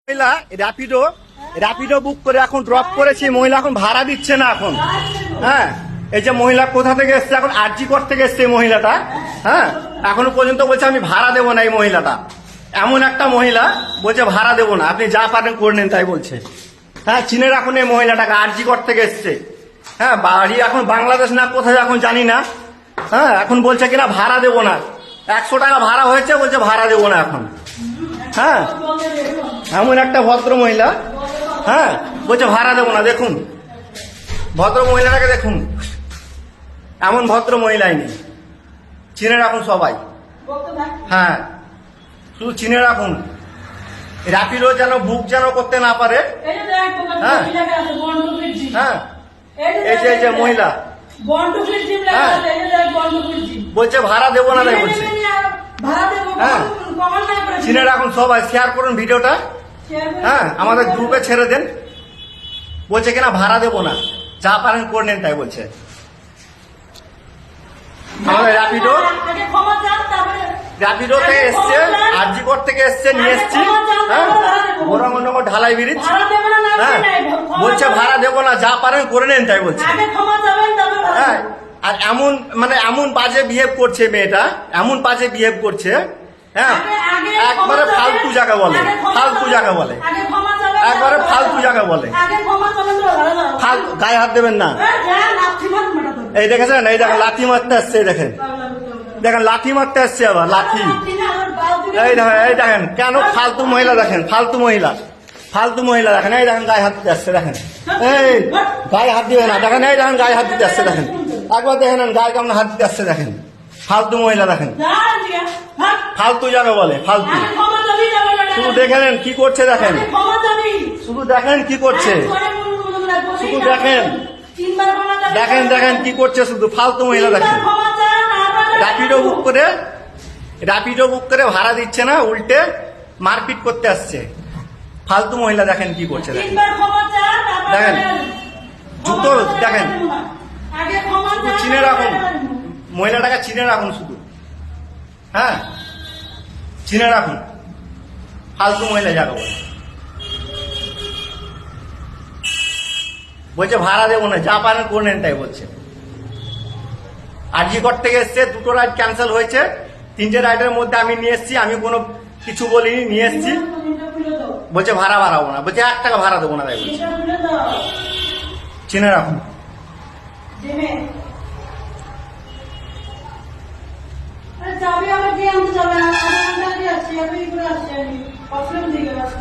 মহিলা র্যাপিডো বুক করে এখন ড্রপ করেছি। মহিলা এখন ভাড়া দিচ্ছে না এখন। হ্যাঁ, এই যে মহিলা কোথা থেকে এসছে, এখন আরজিকর থেকে এসছে এই মহিলাটা। হ্যাঁ, এখনো পর্যন্ত বলছে আমি ভাড়া দেবো না। এই মহিলাটা এমন একটা মহিলা, বলছে ভাড়া দেবো না, আপনি যা পারেন করে নেন, তাই বলছে। হ্যাঁ, চিনে রাখুন এই মহিলাটাকে, আরজিকর থেকে এসছে। হ্যাঁ, বাড়ি এখন বাংলাদেশ না কোথায় এখন জানি না। হ্যাঁ, এখন বলছে কিনা ভাড়া দেবো না, 100 টাকা ভাড়া হয়েছে, বলছে ভাড়া দেবো না এখন। হ্যাঁ, এমন একটা ভদ্র মহিলা। হ্যাঁ, বলছে ভাড়া দেবো না। দেখুন ভদ্র মহিলাটাকে দেখুন, এমন ভদ্র মহিলাই নেই। চিনে রাখুন সবাই। হ্যাঁ, শুধু চিনে রাখুন, র্যাপিডো যেন বুক যেন করতে না পারে। হ্যাঁ হ্যাঁ, এই যে মহিলা, হ্যাঁ, বলছে ভাড়া দেবো না, তাই বলছে। হ্যাঁ, চিনে রাখুন সবাই, শেয়ার করুন ভিডিওটা। হ্যাঁ, আমাদের গ্রুপে ছেড়ে দেন। বলছে কিনা ভাড়া দেবো না, যা পারেন করে নেন, তাই বলছে। আমাদের র্যাপিডোতে এসছে, আরজিকর থেকে এসছে, নিয়ে এসছি। হ্যাঁ, গোরামনগর ঢালাই ব্রিজ। হ্যাঁ, বলছে ভাড়া দেবো না, যা পারেন করে নেন, তাই বলছে। হ্যাঁ, আর এমন বাজে বিহেভ করছে মেয়েটা, এমন বাজে বিহেভ করছে। হ্যাঁ, একবারে ফালতু জায়গা বলে, ফালতু জায়গা বলে, একবারে ফালতু জায়গা বলে। গায়ে হাত দেবেন না। এই দেখেছেন, এই দেখেন লাথি মারতে আসছে, দেখেন লাথি মারতে আসছে আবার, লাথি। এই দেখেন কেন ফালতু মহিলা, দেখেন ফালতু মহিলা দেখেন। এই দেখেন গায়ে হাত দিতে আসছে, দেখেন। এই গায়ে হাত দিবে না, দেখেন। এই দেখেন গায়ে হাত দিতে আসছে, দেখেন। একবার দেখেন গায়ে কেমন হাত দিতে আসছে, দেখেন। ফালতু মহিলা, দেখেন ফালতু জায়গা বলে, ফালতু। শুধু দেখে নেন কি করছে, দেখেন শুধু দেখেন কি করছে, শুধু দেখেন কি করছে, শুধু ফালতু মহিলা। দেখেন র্যাপিডো বুক করে ভাড়া দিচ্ছে না, উল্টে মারপিট করতে আসছে। ফালতু মহিলা, দেখেন কি করছে, দেখেন জুতো, দেখেন শুধু চিনে রাখুন মহিলাটাকে, চিনে রাখুন শুধু। হ্যাঁ, চিনে রাখুন, ফালতু মহিলা যাকে বলছে ভাড়া দেবো না, যা পারেন করে নেন, তাই বলছে। আরজিকর থেকে এসছে, 2টো রাইড ক্যান্সেল হয়েছে, 3টে রাইডের মধ্যে আমি নিয়ে এসছি, আমি কোনো কিছু বলিনি, নিয়ে এসছি। বলছে ভাড়া বাড়াবো না, বলছে 1 টাকা ভাড়া দেবো না, তাই বলছে। চিনে রাখুন। যাবে আবার দিয়ে আনতে যাবে না, আসছে আমি করে আসছি, আমি প্রবলেম দিয়ে আসছি।